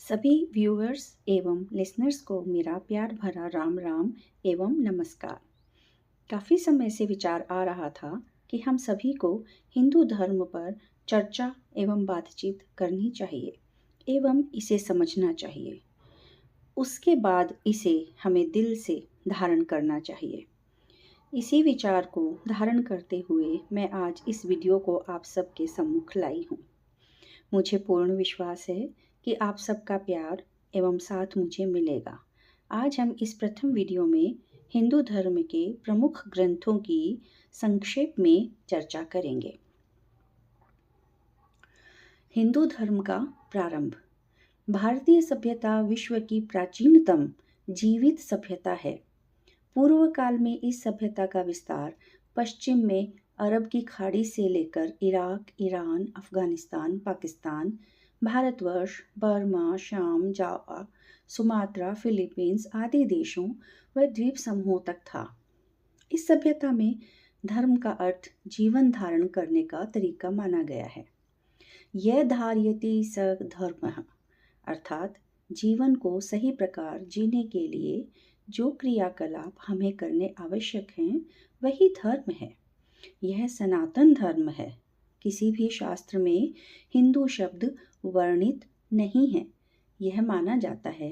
सभी व्यूअर्स एवं लिसनर्स को मेरा प्यार भरा राम राम एवं नमस्कार। काफ़ी समय से विचार आ रहा था कि हम सभी को हिंदू धर्म पर चर्चा एवं बातचीत करनी चाहिए एवं इसे समझना चाहिए। उसके बाद इसे हमें दिल से धारण करना चाहिए। इसी विचार को धारण करते हुए मैं आज इस वीडियो को आप सबके सम्मुख लाई हूँ। मुझे पूर्ण विश्वास है कि आप सबका प्यार एवं साथ मुझे मिलेगा। आज हम इस प्रथम वीडियो में हिंदू धर्म के प्रमुख ग्रंथों की संक्षेप में चर्चा करेंगे। हिंदू धर्म का प्रारंभ। भारतीय सभ्यता विश्व की प्राचीनतम जीवित सभ्यता है। पूर्व काल में इस सभ्यता का विस्तार पश्चिम में अरब की खाड़ी से लेकर Iraq, Iran, Afghanistan, Pakistan, Bharatvarsh, Burma, शाम, जावा, सुमात्रा, फिलीपींस आदि देशों व द्वीप समूहों तक था। इस सभ्यता में धर्म का अर्थ जीवन धारण करने का तरीका माना गया है। यह धार्यति स धर्मः, अर्थात जीवन को सही प्रकार जीने के लिए जो क्रियाकलाप हमें करने आवश्यक हैं वही धर्म है। यह सनातन धर्म है। किसी भी शास्त्र में हिंदू शब्द वर्णित नहीं है। यह माना जाता है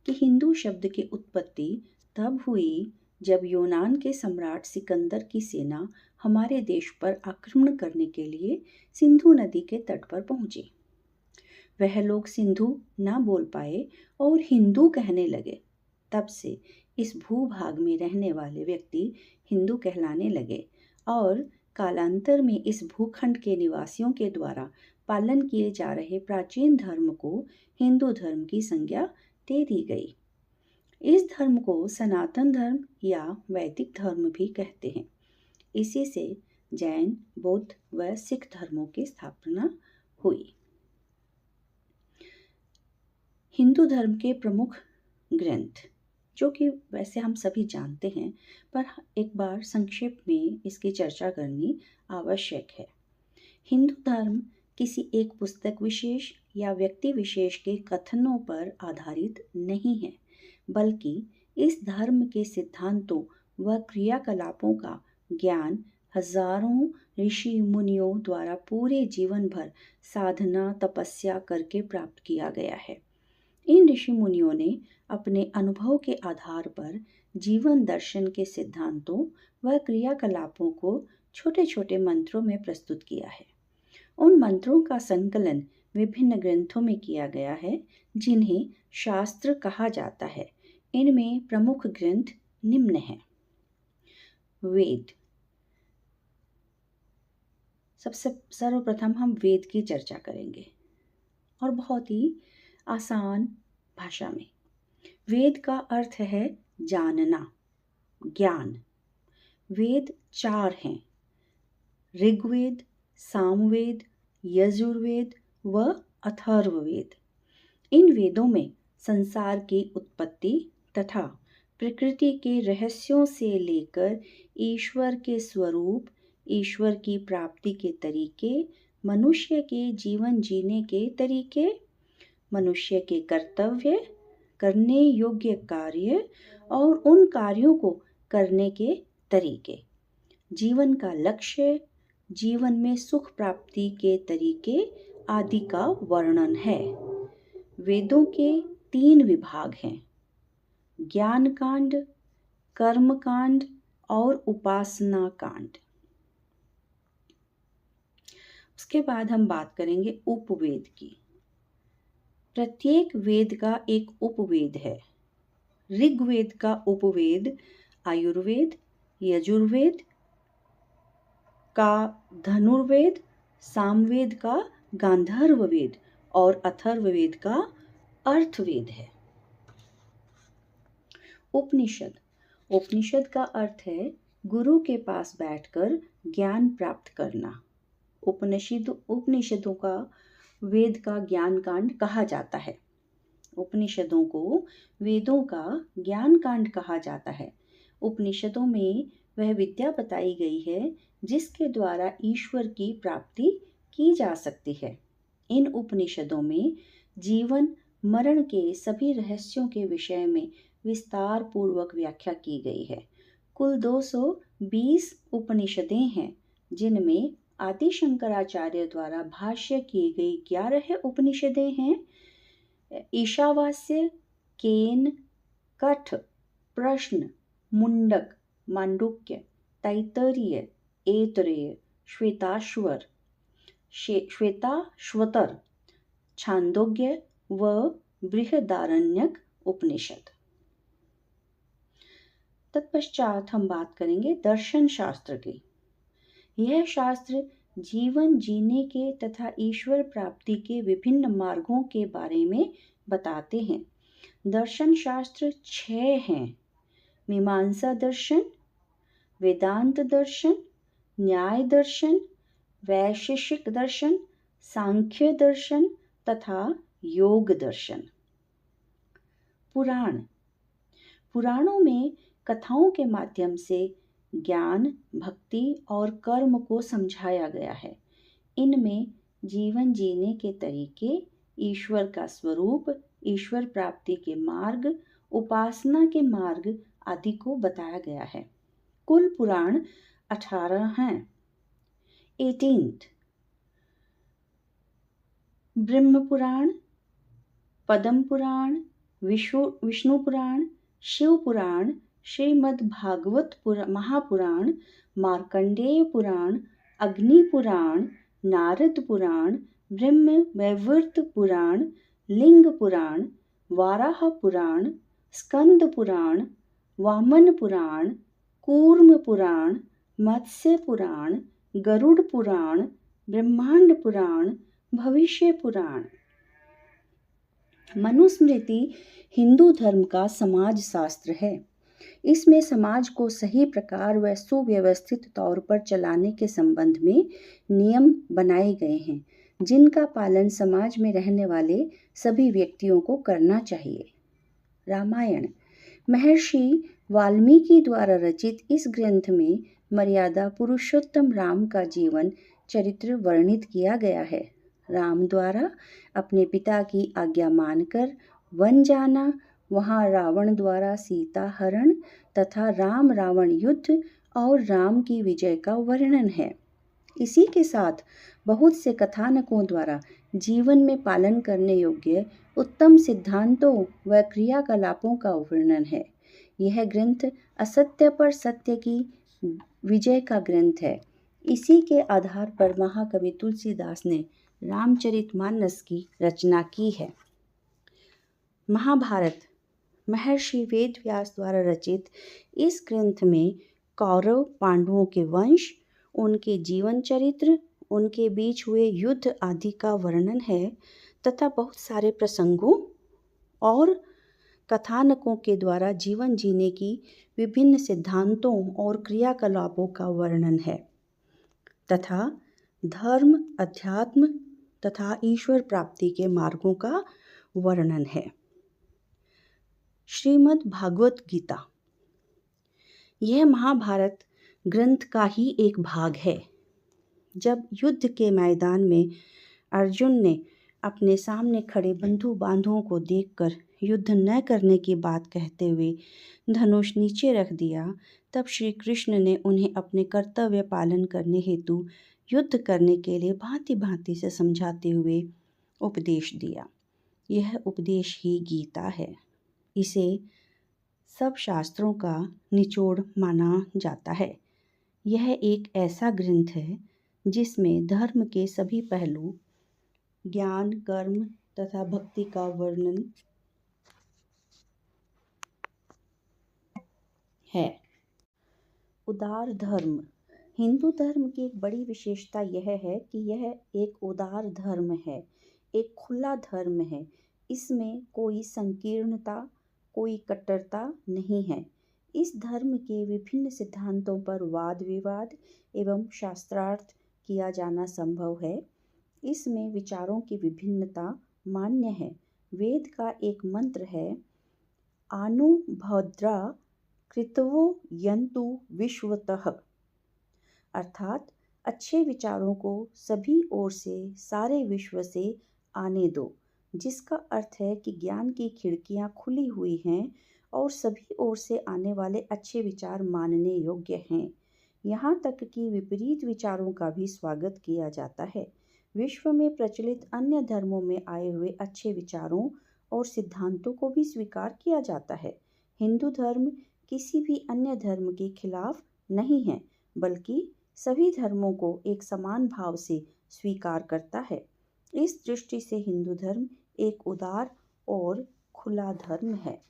कि हिंदू शब्द की उत्पत्ति तब हुई जब यूनान के सम्राट सिकंदर की सेना हमारे देश पर आक्रमण करने के लिए सिंधु नदी के तट पर पहुंची। वह लोग सिंधु ना बोल पाए और हिंदू कहने लगे। तब से इस भूभाग में रहने वाले व्यक्ति हिंदू कहलाने लगे और कालांतर में इस भूखंड के निवासियों के द्वारा पालन किए जा रहे प्राचीन धर्म को हिंदू धर्म की संज्ञा दे दी गई। इस धर्म को सनातन धर्म या वैदिक धर्म भी कहते हैं। इसी से जैन, बौद्ध व सिख धर्मों की स्थापना हुई। हिंदू धर्म के प्रमुख ग्रंथ, जो कि वैसे हम सभी जानते हैं, पर एक बार संक्षेप में इसकी चर्चा करनी आवश्यक है। हिंदू धर्म किसी एक पुस्तक विशेष या व्यक्ति विशेष के कथनों पर आधारित नहीं है, बल्कि इस धर्म के सिद्धांतों व क्रियाकलापों का ज्ञान हजारों ऋषि मुनियों द्वारा पूरे जीवन भर साधना तपस्या करके प्राप्त किया गया है। इन ऋषि मुनियों ने अपने अनुभव के आधार पर जीवन दर्शन के सिद्धांतों व क्रियाकलापों को छोटे छोटे मंत्रों में प्रस्तुत किया है। उन मंत्रों का संकलन विभिन्न ग्रंथों में किया गया है, जिन्हें शास्त्र कहा जाता है। इनमें प्रमुख ग्रंथ निम्न हैं। वेद। सबसे सर्वप्रथम हम वेद की चर्चा करेंगे और बहुत ही आसान भाषा में। वेद का अर्थ है जानना, ज्ञान। वेद 4 हैं: ऋग्वेद, सामवेद, यजुर्वेद व अथर्ववेद। इन वेदों में संसार की उत्पत्ति तथा प्रकृति के रहस्यों से लेकर ईश्वर के स्वरूप, ईश्वर की प्राप्ति के तरीके, मनुष्य के जीवन जीने के तरीके, मनुष्य के कर्तव्य, करने योग्य कार्य और उन कार्यों को करने के तरीके, जीवन का लक्ष्य, जीवन में सुख प्राप्ति के तरीके आदि का वर्णन है। वेदों के 3 विभाग हैं: ज्ञान कांड, कर्म कांड और उपासना कांड। उसके बाद हम बात करेंगे उपवेद की। प्रत्येक वेद का एक उपवेद है। ऋग्वेद का उपवेद आयुर्वेद, यजुर्वेद का धनुर्वेद, सामवेद का गांधर्ववेद और अथर्ववेद का अर्थवेद है। उपनिषद। उपनिषद का अर्थ है गुरु के पास बैठकर ज्ञान प्राप्त करना। उपनिषदों का वेद का ज्ञान कांड कहा जाता है। उपनिषदों को वेदों का ज्ञान कांड कहा जाता है। उपनिषदों में वह विद्या बताई गई है जिसके द्वारा ईश्वर की प्राप्ति की जा सकती है। इन उपनिषदों में जीवन मरण के सभी रहस्यों के विषय में विस्तार पूर्वक व्याख्या की गई है। कुल 220 उपनिषदें हैं, जिनमें आदि शंकराचार्य द्वारा भाष्य की गई 11 उपनिषदें हैं। ईशावास्य, केन, कठ, प्रश्न, मुंडक, मांडुक्य, तैत्तरीय, ऐतरेय, श्वेताश्वतर, छांदोग्य व बृहदारण्यक उपनिषद। तत्पश्चात हम बात करेंगे दर्शन शास्त्र की। यह शास्त्र जीवन जीने के तथा ईश्वर प्राप्ति के विभिन्न मार्गों के बारे में बताते हैं। दर्शन शास्त्र 6 हैं: मीमांसा दर्शन, वेदांत दर्शन, न्याय दर्शन, वैशेषिक दर्शन, सांख्य दर्शन तथा योग दर्शन। पुराणों में कथाओं के माध्यम से ज्ञान, भक्ति और कर्म को समझाया गया है। इनमें जीवन जीने के तरीके, ईश्वर का स्वरूप, ईश्वर प्राप्ति के मार्ग, उपासना के मार्ग आदि को बताया गया है। कुल पुराण 18 हैं। 18th ब्रह्म पुराण, पद्म पुराण, विष्णु पुराण, शिव पुराण, श्रीमद् भागवत महापुराण, मार्कंडेय पुराण, अग्नि पुराण, नारद पुराण, ब्रह्म वैवर्त पुराण, लिंग पुराण, वाराह पुराण, स्कंद पुराण, वामन पुराण, कूर्म पुराण, मत्स्य पुराण, गरुड़ पुराण, ब्रह्मांड पुराण, भविष्य पुराण। मनुस्मृति हिंदू धर्म का समाज शास्त्र है। इसमें समाज को सही प्रकार व सुव्यवस्थित तौर पर चलाने के संबंध में नियम बनाए गए हैं, जिनका पालन समाज में रहने वाले सभी व्यक्तियों को करना चाहिए। रामायण महर्षि वाल्मीकि द्वारा रचित इस ग्रंथ में मर्यादा पुरुषोत्तम राम का जीवन चरित्र वर्णित किया गया है। राम द्वारा अपने पिता की आज्ञा मानकर वन जाना, वहां रावण द्वारा सीता हरण तथा राम रावण युद्ध और राम की विजय का वर्णन है। इसी के साथ बहुत से कथानकों द्वारा जीवन में पालन करने योग्य उत्तम सिद्धांतों व क्रियाकलापों का वर्णन है। यह ग्रंथ असत्य पर सत्य की विजय का ग्रंथ है। इसी के आधार पर महाकवि तुलसीदास ने रामचरितमानस की रचना की है। महाभारत महर्षि वेदव्यास द्वारा रचित इस ग्रंथ में कौरव पांडवों के वंश, उनके जीवन चरित्र, उनके बीच हुए युद्ध आदि का वर्णन है तथा बहुत सारे प्रसंगों और कथानकों के द्वारा जीवन जीने की विभिन्न सिद्धांतों और क्रियाकलापों का वर्णन है तथा धर्म, अध्यात्म तथा ईश्वर प्राप्ति के मार्गों का वर्णन है। श्रीमद् भागवत गीता यह महाभारत ग्रंथ का ही एक भाग है। जब युद्ध के मैदान में अर्जुन ने अपने सामने खड़े बंधु बांधवों को देखकर युद्ध न करने की बात कहते हुए धनुष नीचे रख दिया, तब श्री कृष्ण ने उन्हें अपने कर्तव्य पालन करने हेतु युद्ध करने के लिए भांति भांति से समझाते हुए उपदेश दिया। यह उपदेश ही गीता है। इसे सब शास्त्रों का निचोड़ माना जाता है। यह एक ऐसा ग्रंथ है जिसमें धर्म के सभी पहलू, ज्ञान, कर्म तथा भक्ति का वर्णन है। उदार धर्म हिंदू धर्म की एक बड़ी विशेषता यह है कि यह एक उदार धर्म है, एक खुला धर्म है। इसमें कोई संकीर्णता, कोई कट्टरता नहीं है। इस धर्म के विभिन्न सिद्धांतों पर वाद विवाद एवं शास्त्रार्थ किया जाना संभव है। इसमें विचारों की विभिन्नता मान्य है। वेद का एक मंत्र है, आनुभद्रा कृतवो यन्तु विश्वतः, अर्थात अच्छे विचारों को सभी ओर से, सारे विश्व से आने दो, जिसका अर्थ है कि ज्ञान की खिड़कियां खुली हुई हैं और सभी ओर से आने वाले अच्छे विचार मानने योग्य हैं। यहाँ तक कि विपरीत विचारों का भी स्वागत किया जाता है। विश्व में प्रचलित अन्य धर्मों में आए हुए अच्छे विचारों और सिद्धांतों को भी स्वीकार किया जाता है। हिंदू धर्म किसी भी अन्य धर्म के खिलाफ नहीं है, बल्कि सभी धर्मों को एक समान भाव से स्वीकार करता है। इस दृष्टि से हिंदू धर्म एक उदार और खुला धर्म है।